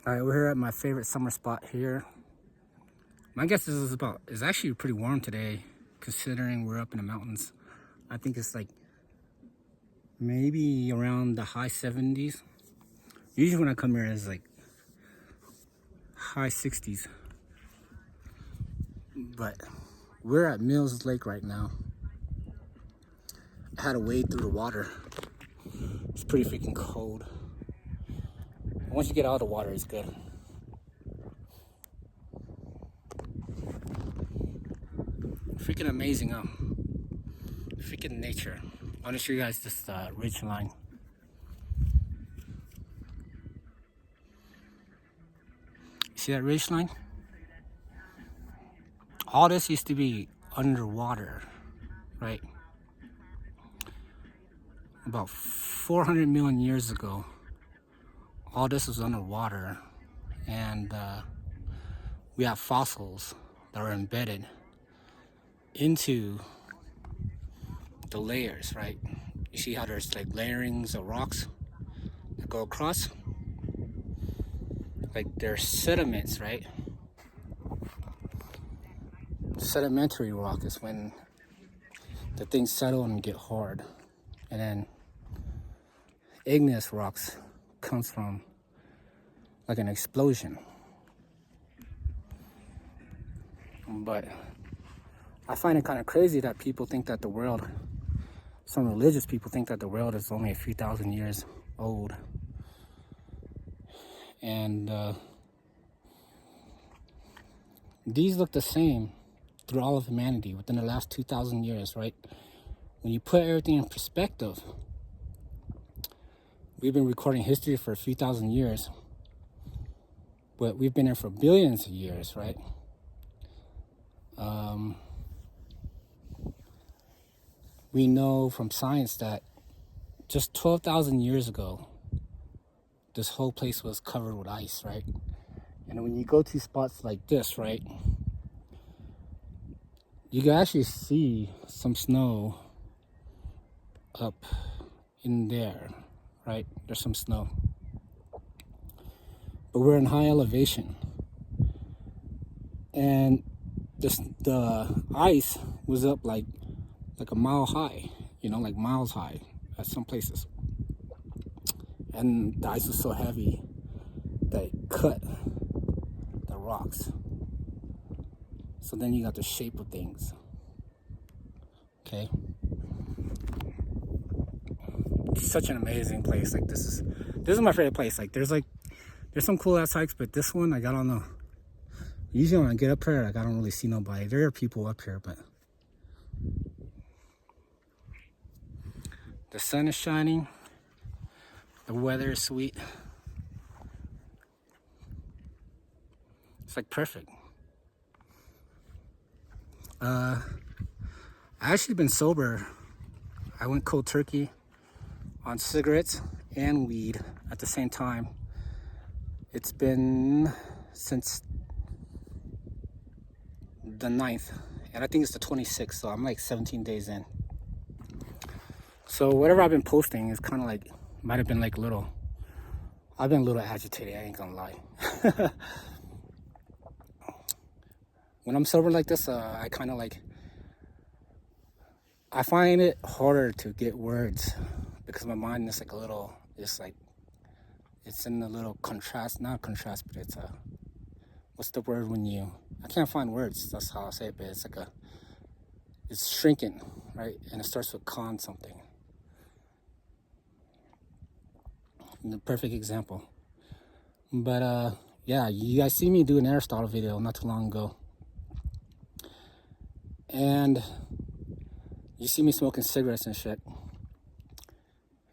All right, we're here at my favorite summer spot here. My guess is it's actually pretty warm today, considering we're up in the mountains. I think it's like maybe around the high 70s. Usually when I come here, it's like high 60s. But we're at Mills Lake right now. I had to wade through the water. It's pretty freaking cold. Once you get out of the water, it's good. Freaking amazing, huh? Freaking nature. I want to show you guys this ridge line. See that ridge line? All this used to be underwater, right? About 400 million years ago, all this was underwater, and we have fossils that are embedded into the layers, right? You see how there's like layerings of rocks that go across? Like they're sediments, right? Sedimentary rock is when the things settle and get hard. And then igneous rocks comes from like an explosion. But I find it kind of crazy that people think that the world, some religious people think that the world is only a few thousand years old. And these look the same through all of humanity within the last 2,000 years, right? When you put everything in perspective, we've been recording history for a few thousand years, but we've been here for billions of years, right? We know from science that just 12,000 years ago, this whole place was covered with ice, right? And when you go to spots like this, right, you can actually see some snow up in there, right? There's some snow. But we're in high elevation. And the ice was up like a mile high, like miles high at some places. And the ice was so heavy that it cut the rocks. So then you got the shape of things. Okay. It's such an amazing place. Like this is my favorite place. Like there's some cool ass hikes, but this one I don't know. Usually when I get up here, like I don't really see nobody. There are people up here, but the sun is shining. The weather is sweet. It's like perfect. I actually been sober. I went cold turkey on cigarettes and weed at the same time. It's been since the 9th, and I think it's the 26th, so I'm like 17 days in. So whatever I've been posting is kind of like, might have been like I've been a little agitated, I ain't gonna lie. When I'm sober like this, I kind of like, I find it harder to get words because my mind is like it's in a little contrast, not contrast, but it's what's the word I can't find words, that's how I say it, but it's shrinking, right? And it starts with con something. The perfect example. But yeah, you guys see me do an Aristotle video not too long ago. And you see me smoking cigarettes and shit.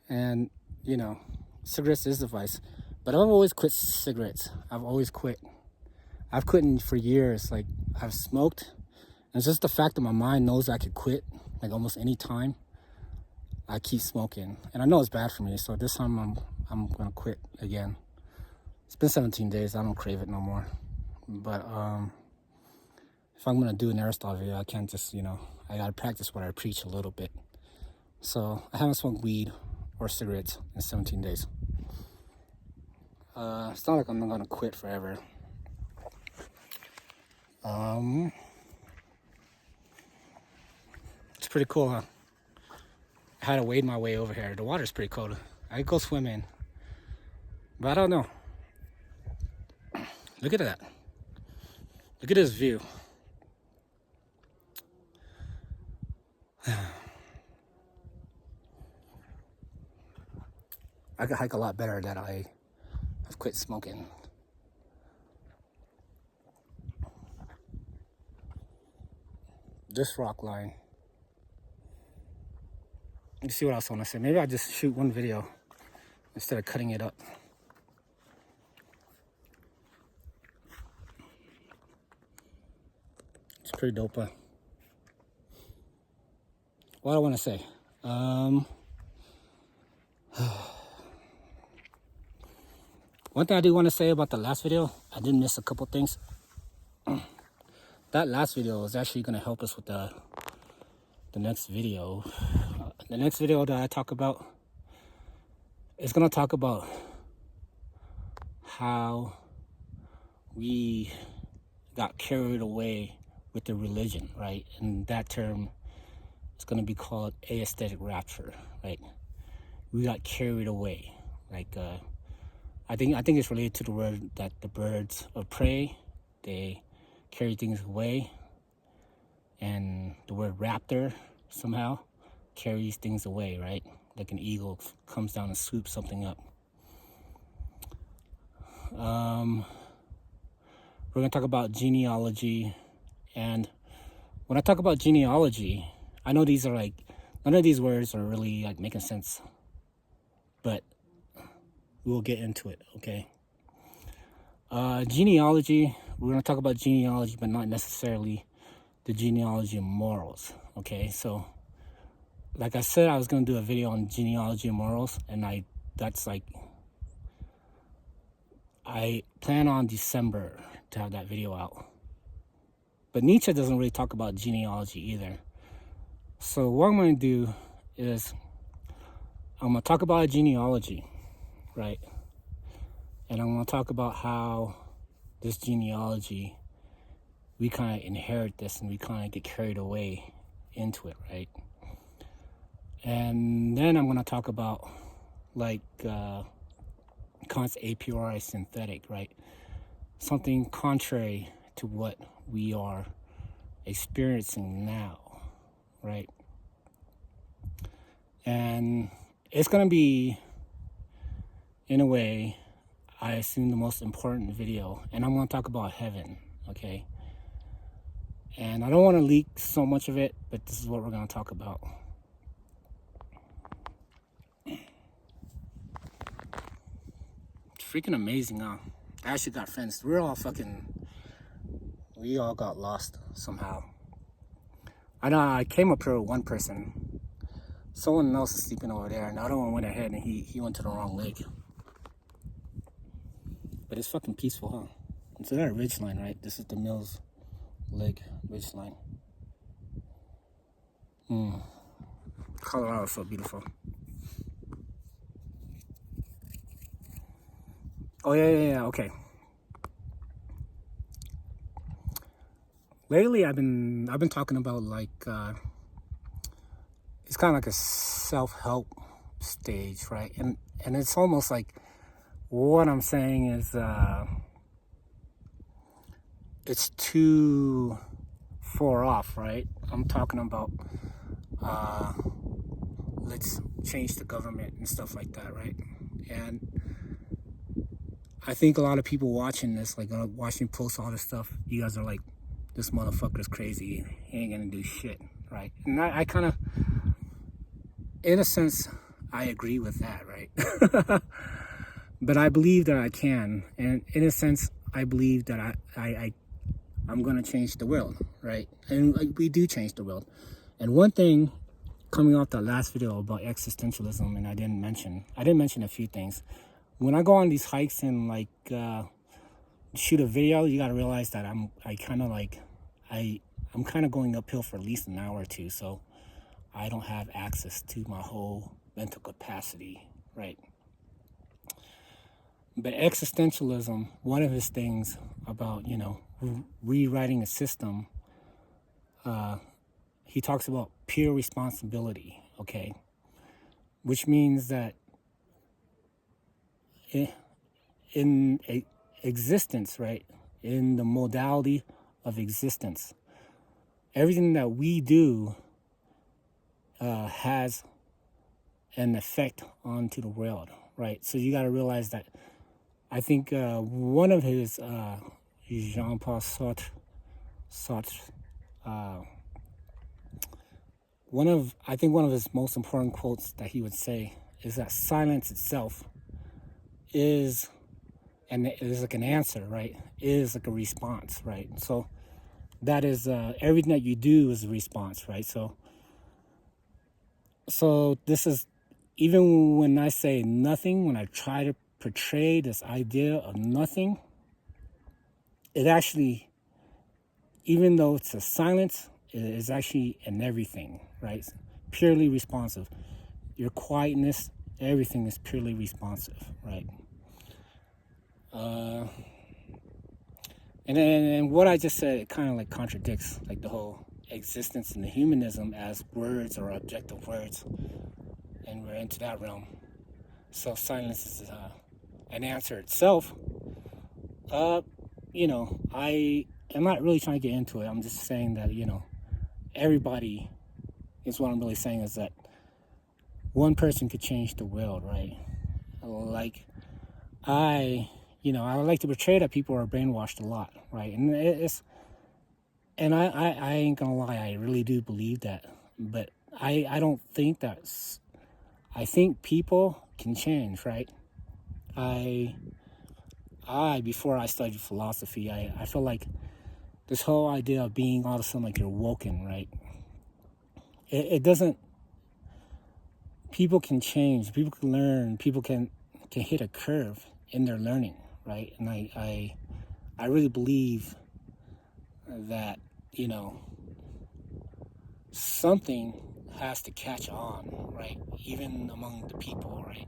And, cigarettes is the vice. But I've always quit cigarettes. I've always quit. I've quit for years. Like, I've smoked. And it's just the fact that my mind knows I could quit, like, almost any time. I keep smoking. And I know it's bad for me. So this time I'm going to quit again. It's been 17 days. I don't crave it no more. But, if I'm going to do an Aristotle video, I can't just, I got to practice what I preach a little bit. So I haven't smoked weed or cigarettes in 17 days. It's not like I'm not gonna quit forever. It's pretty cool, huh? I had to wade my way over here. The water's pretty cold. I could go swimming, but I don't know. Look at that. Look at this view. I could hike a lot better that I have quit smoking. This rock line. Let me see what else I want to say. Maybe I'll just shoot one video instead of cutting it up. It's pretty dope, huh? What do I want to say? One thing I do want to say about the last video, I did miss a couple things. That last video is actually going to help us with the next video. The next video that I talk about is going to talk about how we got carried away with the religion, right? And that term is going to be called aesthetic rapture, right? We got carried away. Like, I think it's related to the word that the birds of prey, they carry things away, and the word raptor somehow carries things away, right? Like an eagle comes down and swoops something up. We're going to talk about genealogy, and when I talk about genealogy, I know these are like, none of these words are really like making sense, but we'll get into it, okay? Genealogy, we're going to talk about genealogy, but not necessarily the genealogy of morals, okay? So, like I said, I was going to do a video on genealogy and morals, and I plan on December to have that video out. But Nietzsche doesn't really talk about genealogy either. So what I'm going to do is I'm going to talk about a genealogy, right? And I'm going to talk about how this genealogy, we kind of inherit this and we kind of get carried away into it, right? And then I'm going to talk about like Kant's a priori synthetic, right? Something contrary to what we are experiencing now, right? And it's going to be, in a way, I assume the most important video, and I'm going to talk about heaven, okay? And I don't want to leak so much of it, but this is what we're going to talk about. It's freaking amazing, huh? I actually got friends. We all got lost somehow. I know I came up here with one person. Someone else is sleeping over there, and the other one went ahead and he went to the wrong lake. But it's fucking peaceful, huh? It's that ridge line, right? This is the Mills Lake ridge line. Colorado is so beautiful. Oh yeah, okay. Lately, I've been talking about like it's kind of like a self-help stage, right? And it's almost like what I'm saying is it's too far off, right? I'm talking about let's change the government and stuff like that, right? And I think a lot of people watching this, like watching post all this stuff, you guys are like, this motherfucker's crazy. He ain't gonna do shit, right? And I kind of, in a sense, I agree with that, right? But I believe that I can, and in a sense, I believe that I'm gonna change the world, right? And like, we do change the world. And one thing coming off that last video about existentialism, and I didn't mention a few things. When I go on these hikes and like shoot a video, you gotta realize that I'm kind of going uphill for at least an hour or two, so I don't have access to my whole mental capacity, right? But existentialism, one of his things about, rewriting a system, he talks about pure responsibility, okay? Which means that in existence, right? In the modality of existence, everything that we do has an effect onto the world, right? So you got to realize that. I think one of his Jean-Paul Sartre, one of his most important quotes that he would say is that silence itself is like an answer, right? Is like a response, right? So that is everything that you do is a response, right? So this is, even when I say nothing, when I try to portray this idea of nothing, it actually, even though it's a silence, it is actually an everything, right? Purely responsive. Your quietness, everything is purely responsive, right? And what I just said, it kind of like contradicts like the whole existence and the humanism as words or objective words, and we're into that realm. So silence is an answer itself. I am not really trying to get into it. I'm just saying that, everybody is what I'm really saying, is that one person could change the world, right? Like, I would like to portray that people are brainwashed a lot, right? And I ain't gonna lie, I really do believe that. But I don't think I think people can change, right? Before I studied philosophy, I feel like this whole idea of being all of a sudden like you're woken, right? It doesn't, people can change, people can learn, people can hit a curve in their learning, right? And I really believe that, something has to catch on, right? Even among the people, right?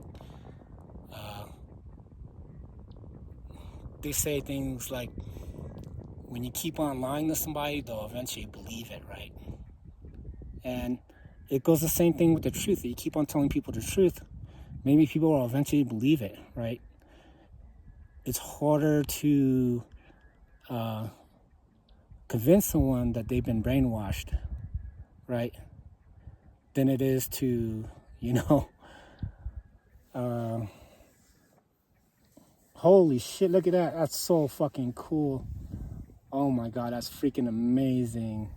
They say things like, when you keep on lying to somebody, they'll eventually believe it, right? And it goes the same thing with the truth. If you keep on telling people the truth, maybe people will eventually believe it, right? It's harder to convince someone that they've been brainwashed, right, than it is to, holy shit, look at that. That's so fucking cool. Oh my God, that's freaking amazing.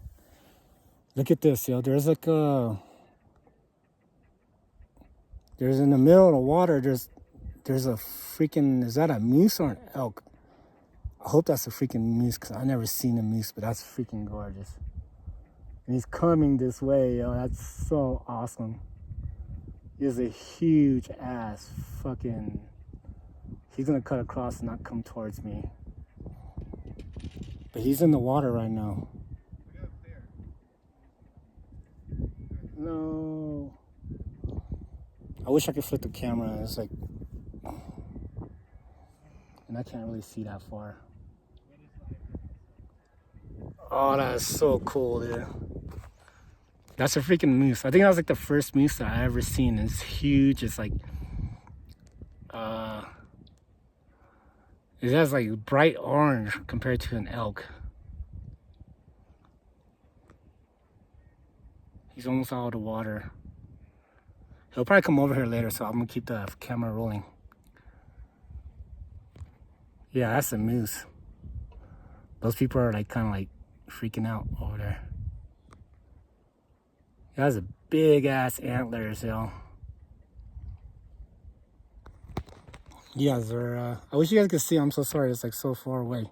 Look at this, yo. There's like there's in the middle of the water, there's a freaking, is that a moose or an elk? I hope that's a freaking moose, because I've never seen a moose, but that's freaking gorgeous. And he's coming this way, yo. That's so awesome. He has a huge ass fucking, he's gonna cut across and not come towards me. But he's in the water right now. No. I wish I could flip the camera. It's like, and I can't really see that far. Oh, that is so cool, dude. That's a freaking moose. I think that was like the first moose that I ever seen. It's huge. It's like, it has like bright orange compared to an elk. He's almost out of the water. He'll probably come over here later, so I'm gonna keep the camera rolling. Yeah, that's a moose. Those people are like kind of like freaking out over there. He has a big ass antlers, yo. You guys are, I wish you guys could see. I'm so sorry, it's like so far away.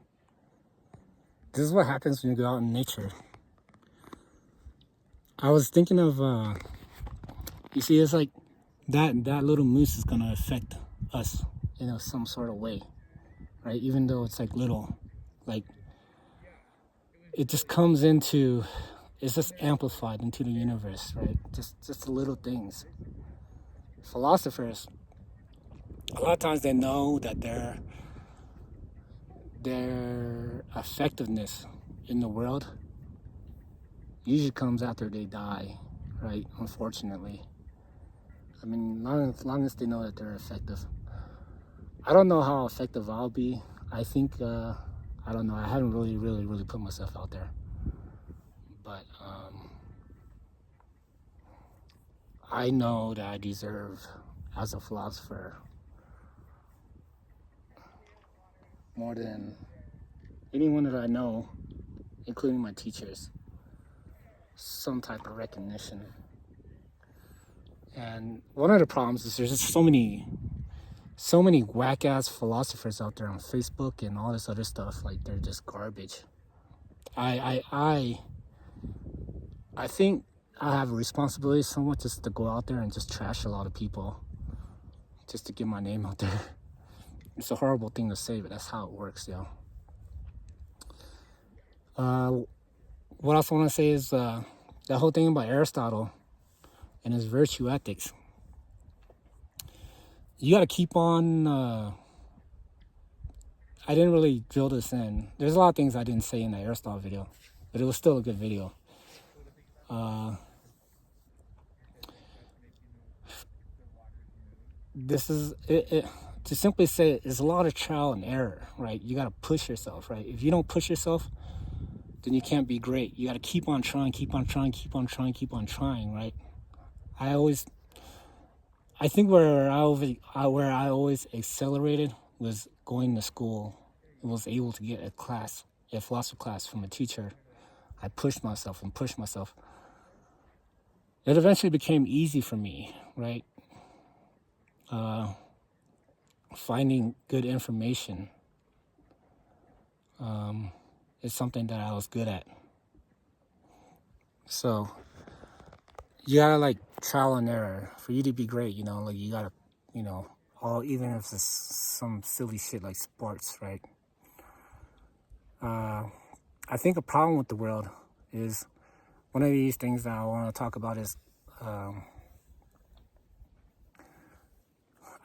This is what happens when you go out in nature. I was thinking of, you see, it's like that little moose is gonna affect us in some sort of way, right? Even though it's like little, like it just comes into, it's just amplified into the universe, right? Just the little things. Philosophers, a lot of times they know that their effectiveness in the world usually comes after they die, right? Unfortunately. I mean, long as they know that they're effective. I don't know how effective I'll be. I think, I don't know. I haven't really put myself out there. But I know that I deserve, as a philosopher, more than anyone that I know, including my teachers, some type of recognition. And one of the problems is there's just so many whack-ass philosophers out there on Facebook and all this other stuff. Like, they're just garbage. I think I have a responsibility somewhat just to go out there and just trash a lot of people, just to get my name out there. It's a horrible thing to say, but that's how it works, yo. What else I want to say is that whole thing about Aristotle and his virtue ethics. You got to keep on. I didn't really drill this in. There's a lot of things I didn't say in the Aristotle video, but it was still a good video. This is it. To simply say it, it's a lot of trial and error, right? You got to push yourself, right? If you don't push yourself, then you can't be great. You got to keep on trying, right? I think where I always accelerated was going to school and was able to get a philosophy class from a teacher. I pushed myself. It eventually became easy for me, right? Finding good information is something that I was good at. So you gotta like trial and error for you to be great. You know, like you gotta, even if it's some silly shit like sports, right? I think a problem with the world is one of these things that I want to talk about is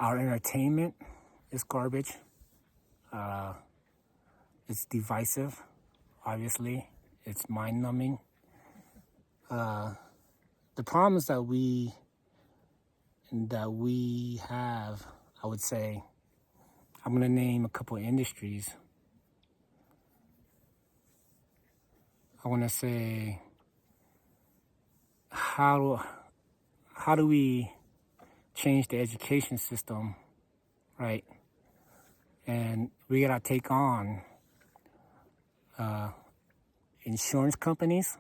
our entertainment is garbage. It's divisive, obviously. It's mind-numbing. The problems that we have, I would say, I'm going to name a couple of industries. I want to say, how do we change the education system, right? And we gotta take on insurance companies,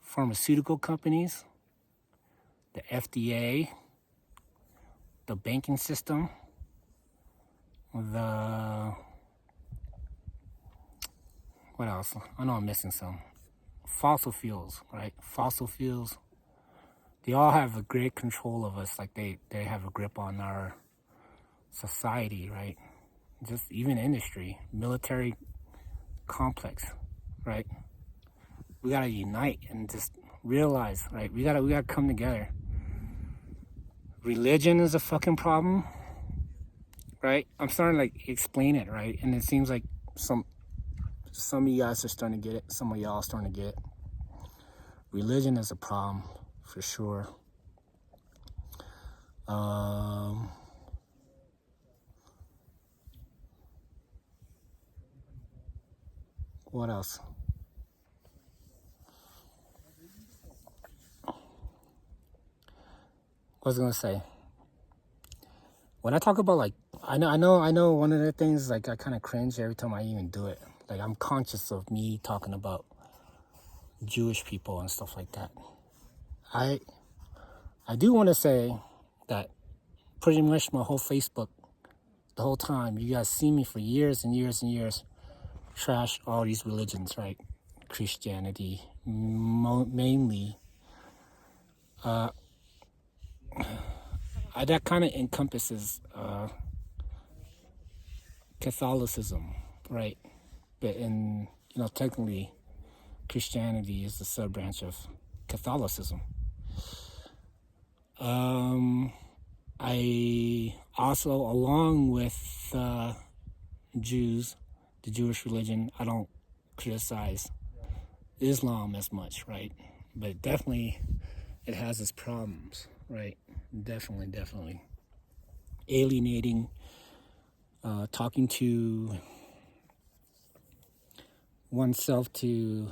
pharmaceutical companies, the FDA, the banking system, what else? I know I'm missing some. Fossil fuels, right? Fossil fuels. They all have a great control of us, like they have a grip on our society, right? Just even industry, military complex, right? We gotta unite and just realize, right? We gotta come together. Religion is a fucking problem, right? I'm starting to like explain it, right? And it seems like some of you guys are starting to get it. Some of y'all are starting to get it. Religion is a problem, for sure. What else? What was I gonna say? When I talk about like, I know one of the things, like I kind of cringe every time I even do it. Like I'm conscious of me talking about Jewish people and stuff like that. I do want to say that pretty much my whole Facebook, the whole time, you guys see me for years and years and years trash all these religions, right? Christianity, mainly. That kind of encompasses Catholicism, right? But technically, Christianity is the sub-branch of Catholicism. I also, along with Jews, the Jewish religion, I don't criticize Islam as much, right? But definitely it has its problems, right? Definitely. Alienating, talking to oneself to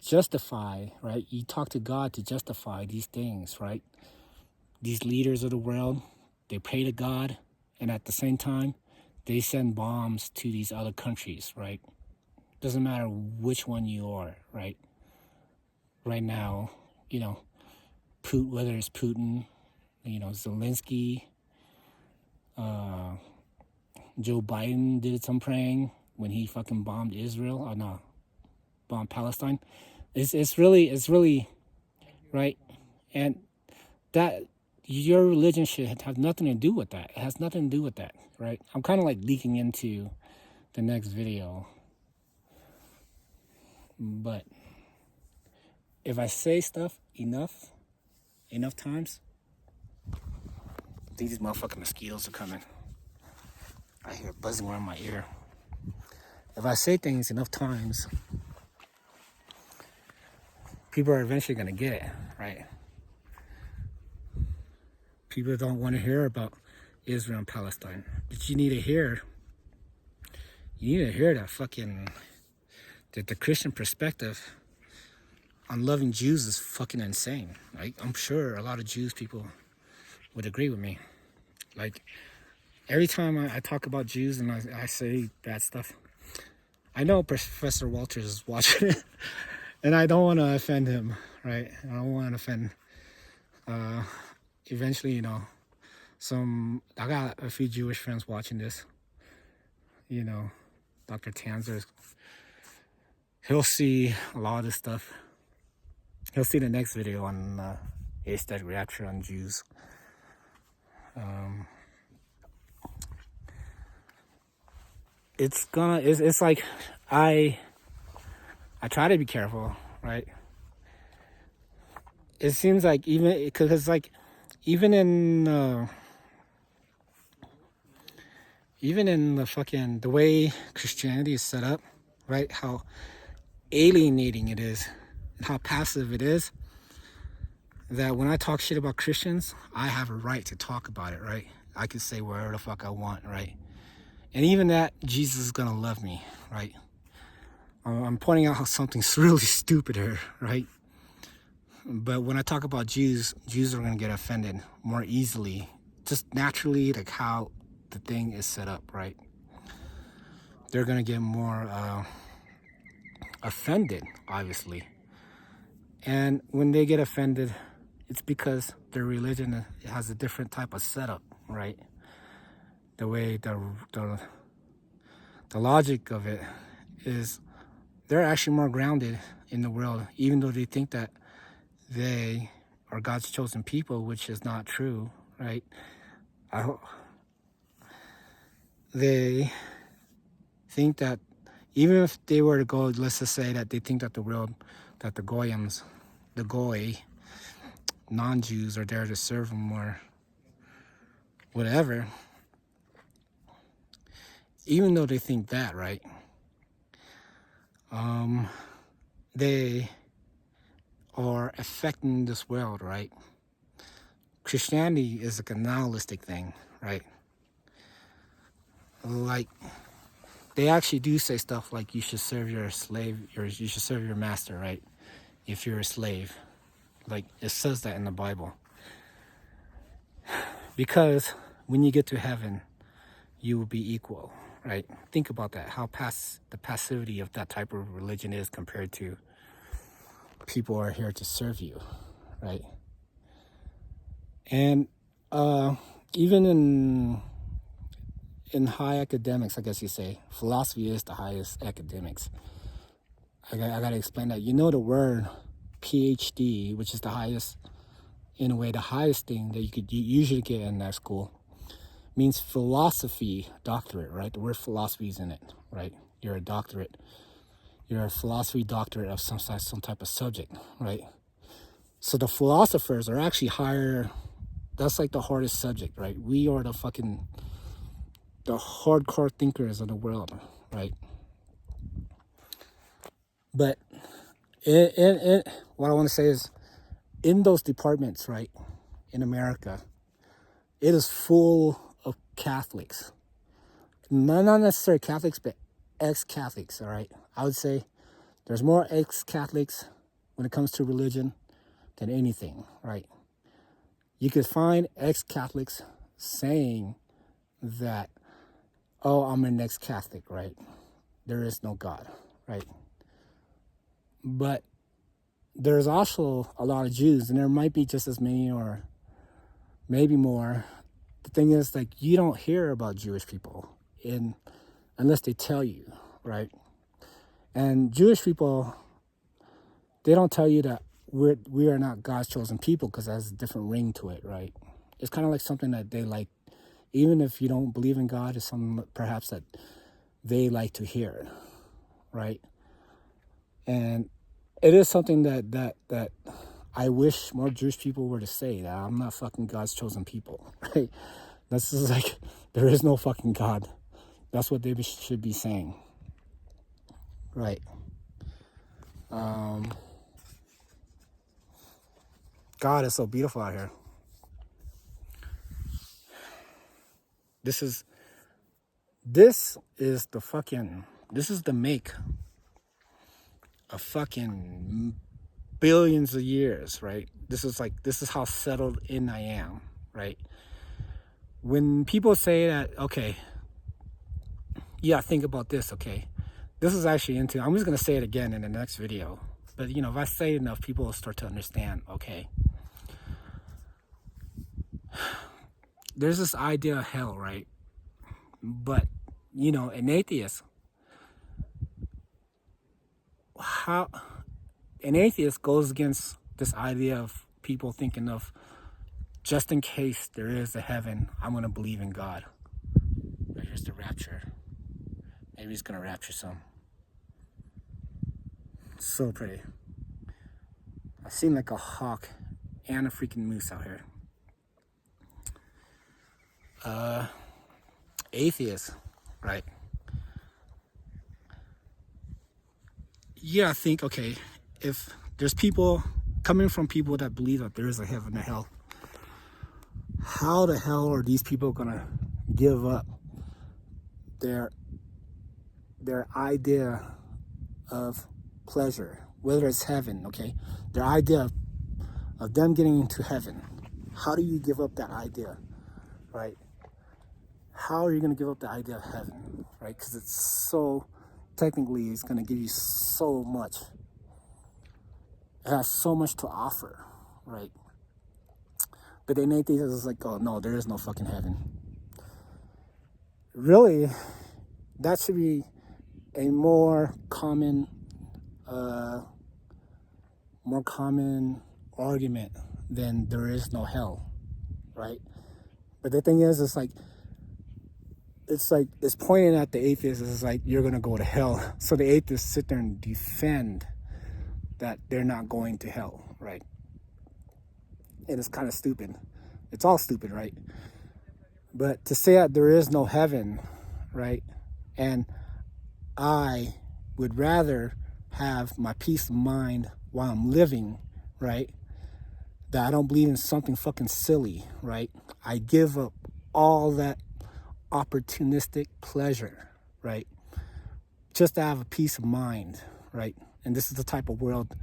justify, right? You talk to God to justify these things, right? These leaders of the world, they pray to God, and at the same time, they send bombs to these other countries, right? Doesn't matter which one you are, right? Right now, whether it's Putin, Zelensky, Joe Biden did some praying when he fucking bombed Israel, or no, bombed Palestine. It's really, right? And that, your religion should have nothing to do with that. It has nothing to do with that, right? I'm kind of like leaking into the next video. But if I say stuff enough times, these motherfucking mosquitoes are coming. I hear buzzing around my ear. If I say things enough times, people are eventually going to get it, right? People don't want to hear about Israel and Palestine. But you need to hear that fucking, that the Christian perspective on loving Jews is fucking insane. Like, I'm sure a lot of Jews people would agree with me. Like, every time I talk about Jews and I say bad stuff, I know Professor Walters is watching it, and I don't want to offend him, right? I don't want to offend, eventually, I got a few Jewish friends watching this. Dr. Tanzer, he'll see a lot of this stuff. He'll see the next video on aesthetic reaction on Jews. It's like, I try to be careful, right? It seems like because like, even in the fucking, the way Christianity is set up, right? How alienating it is, and how passive it is, that when I talk shit about Christians, I have a right to talk about it, right? I can say whatever the fuck I want, right? And even that, Jesus is gonna love me, right? I'm pointing out how something's really stupid here, right? But when I talk about Jews are gonna get offended more easily, just naturally, like how the thing is set up, right? They're gonna get more offended, obviously. And when they get offended, it's because their religion has a different type of setup, right? The way the logic of it is, they're actually more grounded in the world, even though they think that they are God's chosen people, which is not true, right? They think that even if they were to go, let's just say that they think that the world, that the goyim, the goy, non-Jews are there to serve them or whatever, even though they think that, right? They are affecting this world, right? Christianity is like a nihilistic thing, right? Like, they actually do say stuff like you should serve your slave, you should serve your master, right? If you're a slave. Like, it says that in the Bible. Because when you get to heaven, you will be equal, right? Think about that, how the passivity of that type of religion is compared to people are here to serve you, right? And even in high academics, I guess you say, philosophy is the highest academics. I got to explain that. The word PhD, which is the highest, in a way, the highest thing that you could usually get in that school, means philosophy doctorate, right? The word philosophy is in it, right? You're a doctorate. You're a philosophy doctorate of some type of subject, right? So the philosophers are actually higher that's like the hardest subject, right? We are the hardcore thinkers of the world, right? But what I want to say is, in those departments, right, in America, it is full of Catholics. Not necessarily Catholics, but ex-Catholics, all right? I would say there's more ex-Catholics when it comes to religion than anything, right? You could find ex-Catholics saying that, oh, I'm an ex-Catholic, right? There is no God, right? But there's also a lot of Jews, and there might be just as many or maybe more. The thing is, like, you don't hear about Jewish people unless they tell you, right? And Jewish people, they don't tell you that we are not God's chosen people, because that has a different ring to it, right? It's kind of like something that they like, even if you don't believe in God, it's something perhaps that they like to hear, right? And it is something that I wish more Jewish people were to say, that I'm not fucking God's chosen people, right? This is like, there is no fucking God. That's what they should be saying, right? God is so beautiful out here. This is the make of fucking billions of years, right? This is how settled in I am, right? When people say that, okay, yeah, think about this, okay, this is actually I'm just going to say it again in the next video, but if I say it enough, people will start to understand, okay. There's this idea of hell, right? But, an atheist, goes against this idea of people thinking of, just in case there is a heaven, I'm going to believe in God. Here's the rapture. Maybe he's going to rapture some. So pretty. I seem like a hawk and a freaking moose out here. Atheists, right? Yeah, I think, okay, if there's people coming from people that believe that there is a heaven and a hell, how the hell are these people gonna give up their idea of pleasure, whether it's heaven, okay? Their idea of them getting into heaven. How do you give up that idea, right? How are you going to give up the idea of heaven, right? Because it's so, technically, it's going to give you so much. It has so much to offer, right? But then atheists is like, oh, no, there is no fucking heaven. Really, that should be a more common argument than there is no hell, right? But the thing is, it's pointing at the atheists. It's like, you're gonna go to hell. So the atheists sit there and defend that they're not going to hell, right? And it's kind of stupid. It's all stupid, right? But to say that there is no heaven, right? And I would rather have my peace of mind while I'm living, right? That I don't believe in something fucking silly, right? I give up all that opportunistic pleasure, right? Just to have a peace of mind, right? And this is the type of world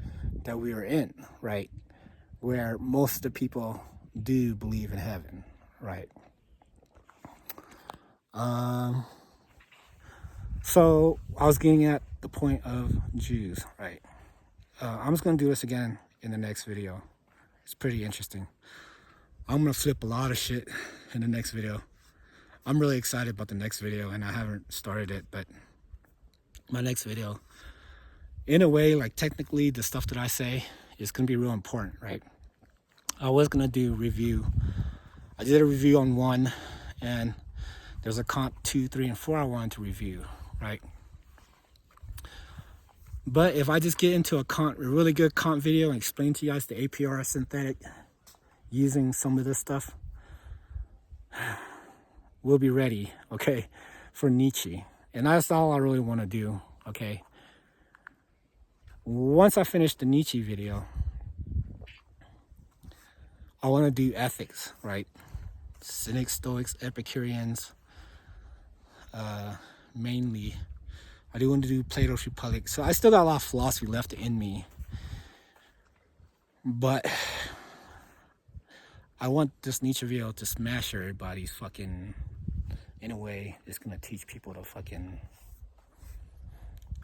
that we are in, right? Where most of the people do believe in heaven, right? So I was getting at the point of Jews, right? I'm just going to do this again in the next video. It's pretty interesting. I'm going to flip a lot of shit in the next video. I'm really excited about the next video, and I haven't started it, but my next video, in a way, like technically the stuff that I say is going to be real important, right? I was going to do review. I did a review on 1, and there's a Kant 2, 3, and 4 I wanted to review, right? But if I just get into a really good Kant video and explain to you guys the APR synthetic using some of this stuff, will be ready, okay, for Nietzsche. And that's all I really want to do, okay? Once I finish the Nietzsche video, I want to do ethics, right? Cynics, Stoics, Epicureans, mainly. I do want to do Plato's Republic. So I still got a lot of philosophy left in me. But I want this Nietzsche video to smash everybody's fucking, in a way, it's gonna teach people to fucking,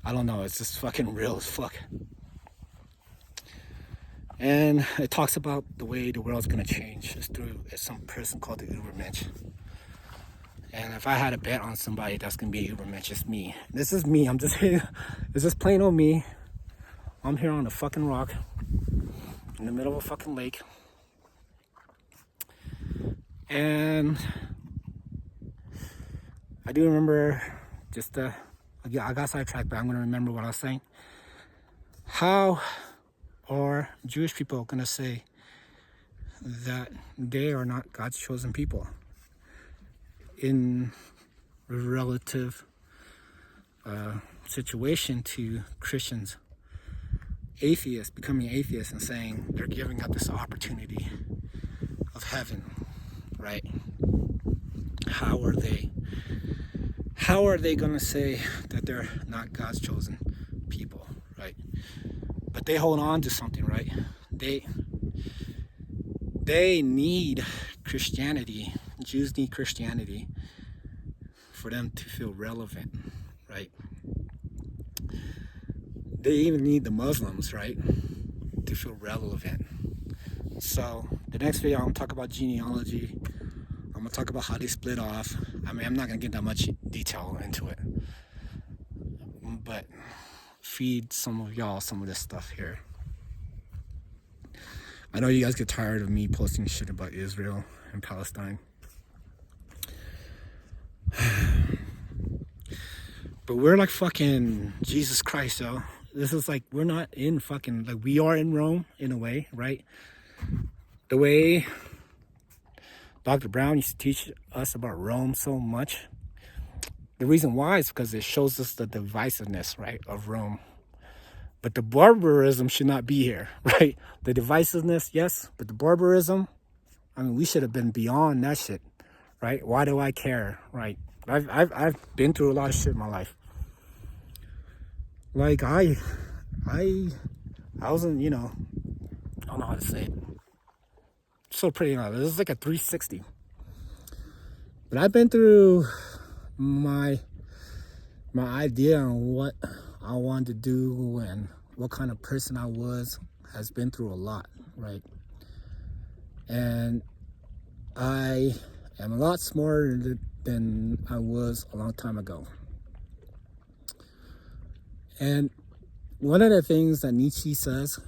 I don't know, it's just fucking real as fuck. And it talks about the way the world's gonna change. It's through some person called the Ubermensch. And if I had a bet on somebody that's gonna be Ubermensch, it's me. This is me. I'm just here. It's just plain old me. I'm here on a fucking rock in the middle of a fucking lake. And I do remember just I got sidetracked, but I'm gonna remember what I was saying. How are Jewish people gonna say that they are not God's chosen people in relative situation to Christians, atheists, becoming atheists and saying they're giving up this opportunity of heaven, right? How are they gonna say that they're not God's chosen people, right? But they hold on to something, right? They need Christianity. Jews need Christianity for them to feel relevant, right? They even need the Muslims, right, to feel relevant. So the next video, I'm gonna talk about genealogy. I'm gonna talk about how they split off. I mean, I'm not gonna get that much detail into it, but feed some of y'all some of this stuff here. I know you guys get tired of me posting shit about Israel and Palestine. But we're like fucking Jesus Christ, yo. This is like, we're not in fucking, like, we are in Rome in a way, right? The way Dr. Brown used to teach us about Rome so much. The reason why is because it shows us the divisiveness, right, of Rome. But the barbarism should not be here, right? The divisiveness, yes, but the barbarism, I mean, we should have been beyond that shit, right? Why do I care, right? I've been through a lot of shit in my life. Like I wasn't, you know, I don't know how to say it. So pretty enough. This is like a 360. But I've been through my idea on what I wanted to do and what kind of person I was has been through a lot, right? And I am a lot smarter than I was a long time ago. And one of the things that Nietzsche says,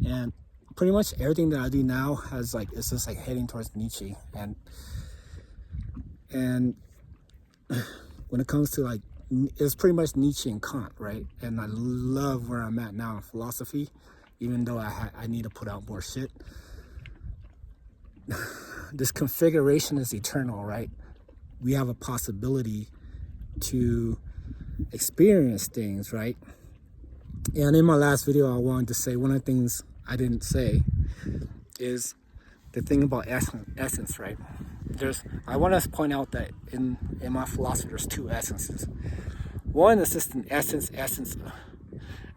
and pretty much everything that I do now has like, it's just like heading towards Nietzsche. And when it comes to like, it's pretty much Nietzsche and Kant, right? And I love where I'm at now in philosophy, even though I need to put out more shit. This configuration is eternal, right? We have a possibility to experience things, right? And in my last video, I wanted to say one of the things I didn't say is the thing about essence, right? I want to point out that in my philosophy, there's two essences. One is just an essence, and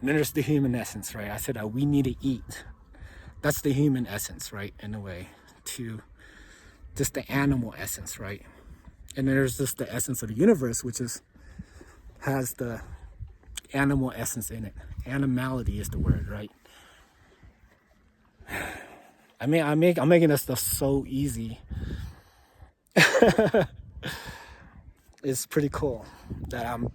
then there's the human essence, right? I said that we need to eat. That's the human essence, right? In a way, to just the animal essence, right? And then there's just the essence of the universe, which has the animal essence in it. Animality is the word, right? I mean, I'm making this stuff so easy. It's pretty cool that I'm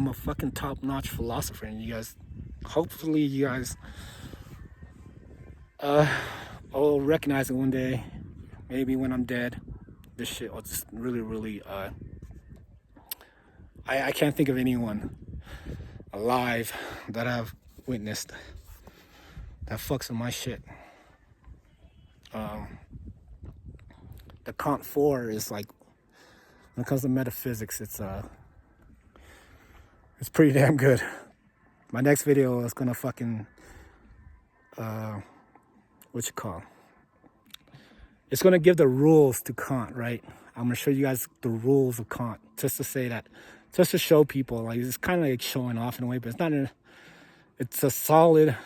a fucking top-notch philosopher, and you guys, hopefully you guys will recognize it one day. Maybe when I'm dead, this shit will just really I can't think of anyone alive that I've witnessed that fucks with my shit. the Kant 4 is like, when it comes to metaphysics, it's pretty damn good. My next video is gonna fucking it's gonna give the rules to Kant, right? I'm gonna show you guys the rules of Kant, just to say that, just to show people, like, it's kind of like showing off in a way, but it's not it's a solid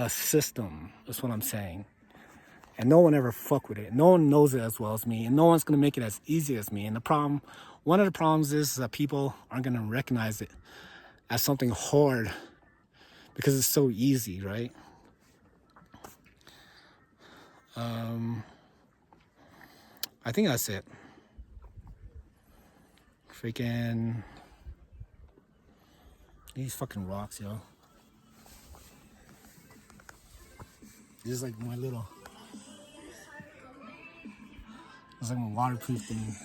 system. That's what I'm saying. And no one ever fuck with it. No one knows it as well as me, and no one's gonna make it as easy as me. And one of the problems is that people aren't gonna recognize it as something hard because it's so easy, right? I think that's it. Freaking these fucking rocks, yo. This is like my little, it's like my waterproof thing.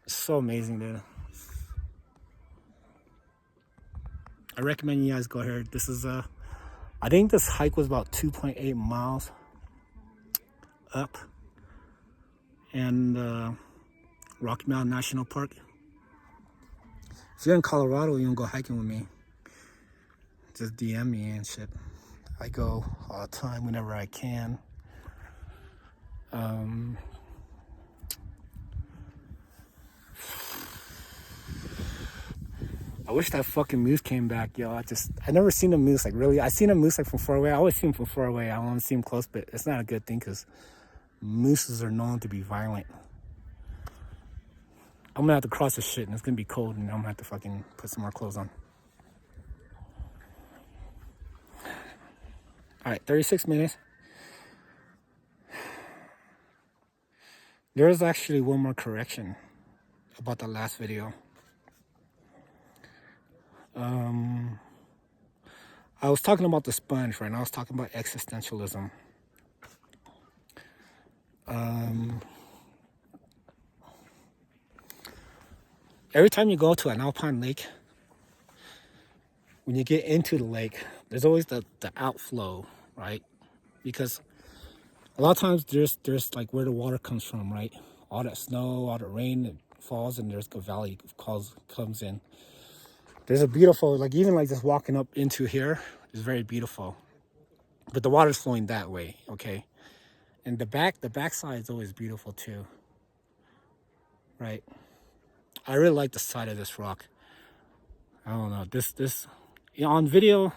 It's so amazing, dude. I recommend you guys go here. This is I think this hike was about 2.8 miles up, and Rocky Mountain National Park. If you're in Colorado, you want to go hiking with me, just DM me and shit. I go all the time whenever I can. I wish that fucking moose came back, yo. I never seen a moose, like, really. I seen a moose like from far away. I always see him from far away. I don't want to see him close, but it's not a good thing because mooses are known to be violent. I'm gonna have to cross this shit and it's gonna be cold and I'm gonna have to fucking put some more clothes on. Alright, 36 minutes. There is actually one more correction about the last video. I was talking about the sponge, right? And I was talking about existentialism. Every time you go to an alpine lake, when you get into the lake, there's always the outflow, right? Because a lot of times there's like where the water comes from, right? All that snow, all the rain that falls, and there's the valley comes in. There's a beautiful, like, even like just walking up into here is very beautiful, but the water's flowing that way, okay? And the backside is always beautiful too, right? I really like the side of this rock. I don't know, this you know, on video,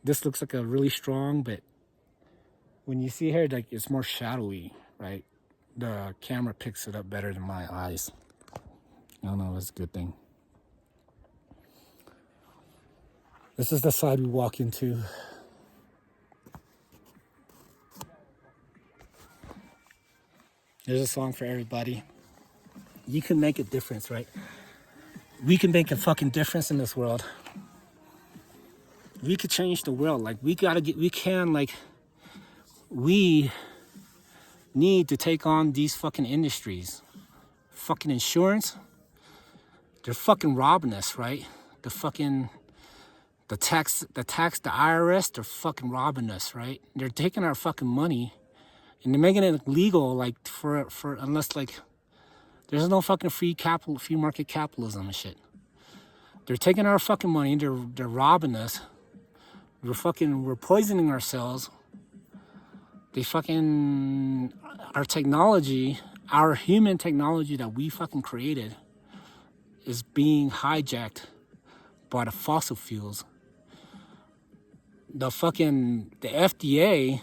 this looks like a really strong, but when you see here, like, it's more shadowy, right? The camera picks it up better than my eyes. I don't know, that's a good thing. This is the side we walk into. There's a song for everybody. You can make a difference, right? We can make a fucking difference in this world. We could change the world. Like, we need to take on these fucking industries. Fucking insurance. They're fucking robbing us, right? The tax, the IRS, they're fucking robbing us, right? They're taking our fucking money and they're making it legal, like, for unless, like, there's no fucking free market capitalism and shit. They're taking our fucking money, they're robbing us. We're poisoning ourselves. Our technology, our human technology that we fucking created is being hijacked by the fossil fuels. The FDA,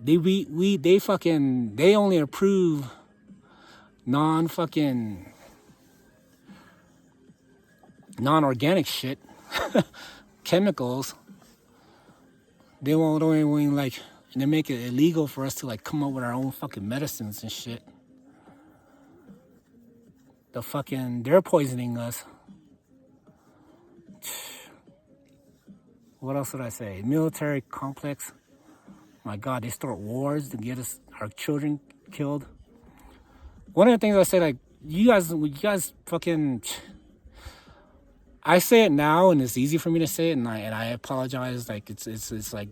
they only approve non-organic shit, chemicals. They won't like, and they make it illegal for us to, like, come up with our own fucking medicines and shit. They're poisoning us. What else would I say? Military complex. My God, they start wars to get our children killed. One of the things I say, like, you guys fucking, I say it now and it's easy for me to say it, and I apologize. Like, it's like,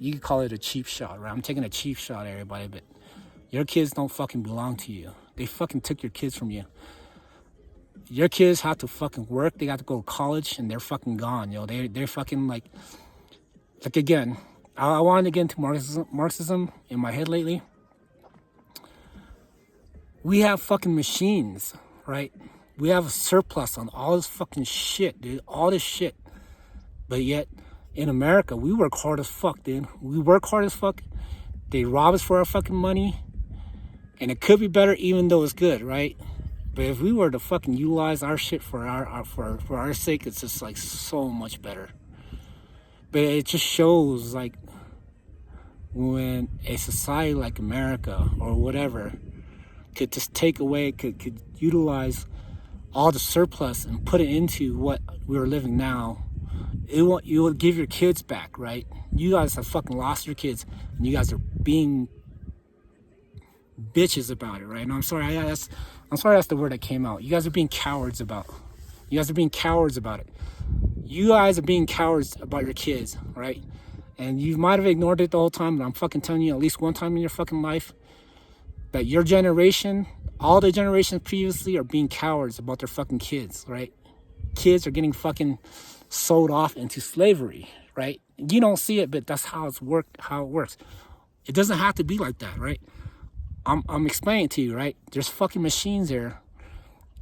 you could call it a cheap shot, right? I'm taking a cheap shot at everybody, but your kids don't fucking belong to you. They fucking took your kids from you. Your kids have to fucking work. They got to go to college, and they're fucking gone, yo. They're fucking like again, I wanted to get into Marxism in my head lately. We have fucking machines, right? We have a surplus on all this fucking shit, dude. All this shit. But yet, in America, we work hard as fuck, dude. We work hard as fuck. They rob us for our fucking money. And it could be better even though it's good, right? But if we were to fucking utilize our shit for our sake, it's just like so much better. But it just shows like when a society like America or whatever could just take away, could utilize all the surplus and put it into what we're living now, you will give your kids back, right? You guys have fucking lost your kids, and you guys are being bitches about it, right? And I'm sorry that's the word that came out. You guys are being cowards about it. You guys are being cowards about it. You guys are being cowards about your kids, right? And you might have ignored it the whole time, but I'm fucking telling you at least one time in your fucking life that your generation, all the generations previously, are being cowards about their fucking kids, right? Kids are getting fucking sold off into slavery, right? You don't see it, but that's how it works. It doesn't have to be like that, right? I'm explaining it to you, right? There's fucking machines there.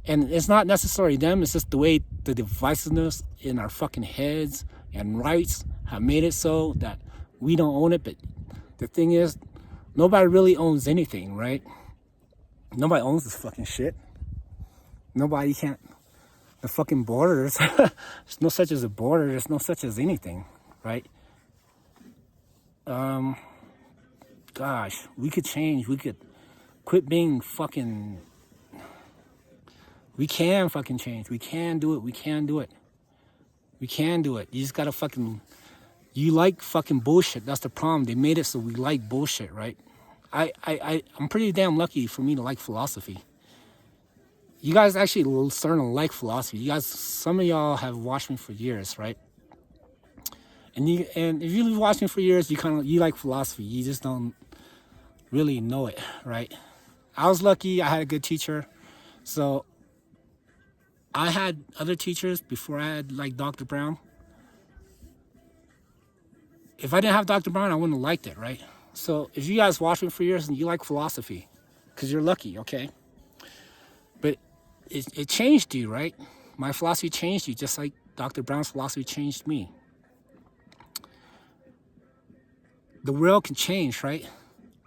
And it's not necessarily them, it's just the way the divisiveness in our fucking heads and rights have made it so that we don't own it. But the thing is, nobody really owns anything, right? Nobody owns this fucking shit. Nobody can't. The fucking borders. There's no such as a border. There's no such as anything, right? Gosh, we could change. We could quit being fucking. We can fucking change. We can do it. We can do it. We can do it. You just gotta fucking. You like fucking bullshit. That's the problem. They made it so we like bullshit, right? I'm pretty damn lucky for me to like philosophy. You guys actually starting to like philosophy. You guys, some of y'all have watched me for years, right? And if you've watched me for years, you like philosophy. You just don't really know it, right? I was lucky. I had a good teacher. So I had other teachers before I had like Dr. Brown. If I didn't have Dr. Brown, I wouldn't have liked it, right? So if you guys watch me for years and you like philosophy, because you're lucky, okay? But it changed you, right? My philosophy changed you, just like Dr. Brown's philosophy changed me. The world can change, right?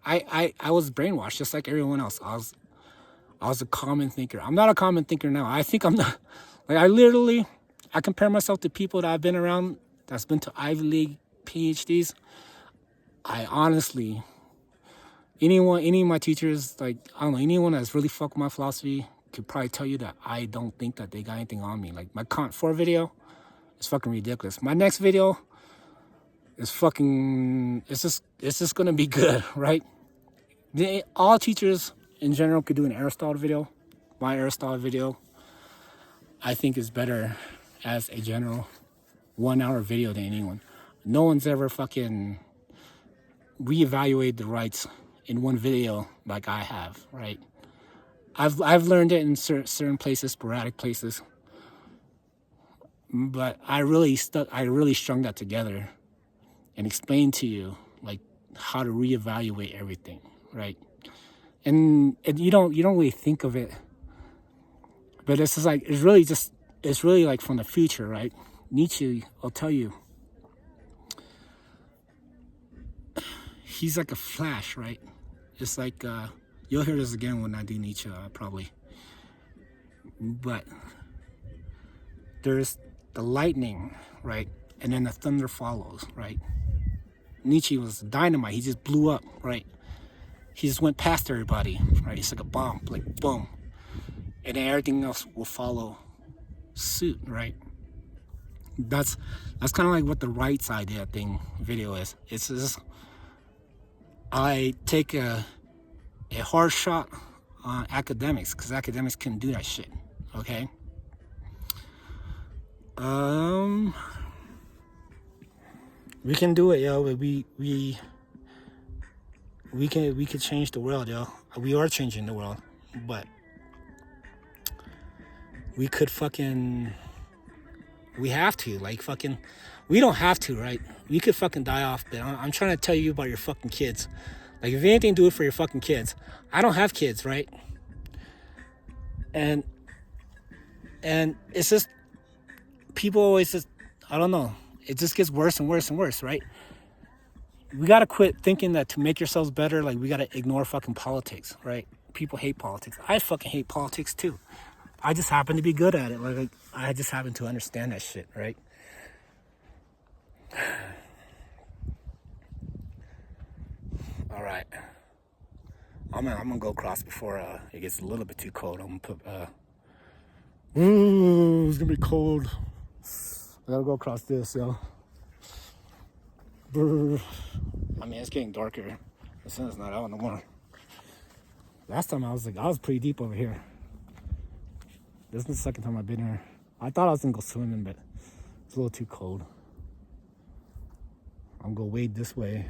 I was brainwashed just like everyone else. I was a common thinker. I'm not a common thinker now. I think I'm not. Like I compare myself to people that I've been around that's been to Ivy League PhDs. I honestly, any of my teachers, like, I don't know, anyone that's really fucked with my philosophy could probably tell you that I don't think that they got anything on me. Like, my Kant 4 video is fucking ridiculous. My next video is fucking, it's just gonna be good, right? All teachers in general could do an Aristotle video. My Aristotle video, I think, is better as a general 1 hour video than anyone. No one's ever fucking reevaluate the rights in one video like I have, right? I've learned it in certain places, sporadic places, but I really strung that together and explained to you like how to reevaluate everything, right? And you don't really think of it, but it's just like it's really like from the future, right? Nietzsche will tell you. He's like a flash, right? It's like, you'll hear this again when I do Nietzsche, probably. But there's the lightning, right? And then the thunder follows, right? Nietzsche was dynamite. He just blew up, right? He just went past everybody, right? It's like a bomb, like boom. And then everything else will follow suit, right? That's kind of like what the rights idea thing video is. It's just, I take a hard shot on academics because academics can do that shit, okay? We can do it, yo. We could change the world, yo. We are changing the world, but we could fucking, we have to, like, fucking, we don't have to, right? We could fucking die off, but I'm trying to tell you about your fucking kids. Like, if anything, do it for your fucking kids. I don't have kids, right? And it's just, people always just, I don't know, it just gets worse and worse and worse, right? We gotta quit thinking that to make yourselves better, like, we gotta ignore fucking politics, right? People hate politics. I fucking hate politics too. I just happen to be good at it. Like, I just happen to understand that shit, right? All right. I'm gonna go across before it gets a little bit too cold. I'm gonna put ooh, it's gonna be cold. I gotta go across this, yo. Brr. I mean, it's getting darker. The sun's not out no more. Last time I was pretty deep over here. This is the second time I've been here. I thought I was gonna go swimming, but it's a little too cold. I'm gonna wade this way.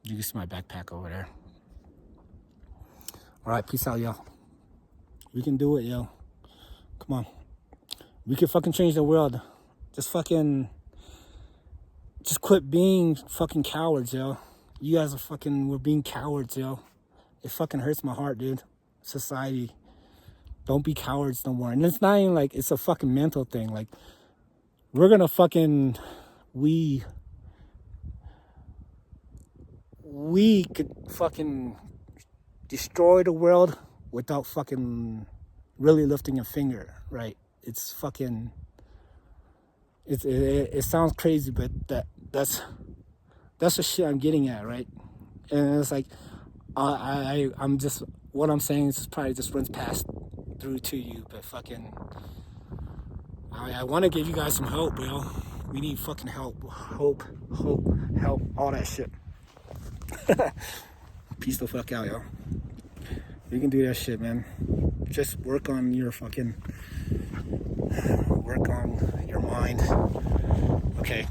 You can see my backpack over there. All right, peace out, yo. We can do it, yo. Come on. We can fucking change the world. Just quit being fucking cowards, yo. You guys we're being cowards, yo. It fucking hurts my heart, dude. Society. Don't be cowards no more. And it's not even like it's a fucking mental thing. Like, we're gonna fucking, we could fucking destroy the world without fucking really lifting a finger, right? It's fucking, it sounds crazy, but that's the shit I'm getting at, right? And it's like, I'm just, what I'm saying is probably just runs past through to you, but fucking, I want to give you guys some hope, bro. We need fucking help, hope, help, all that shit. Peace the fuck out, yo. You can do that shit, man. Just work on your mind. Okay.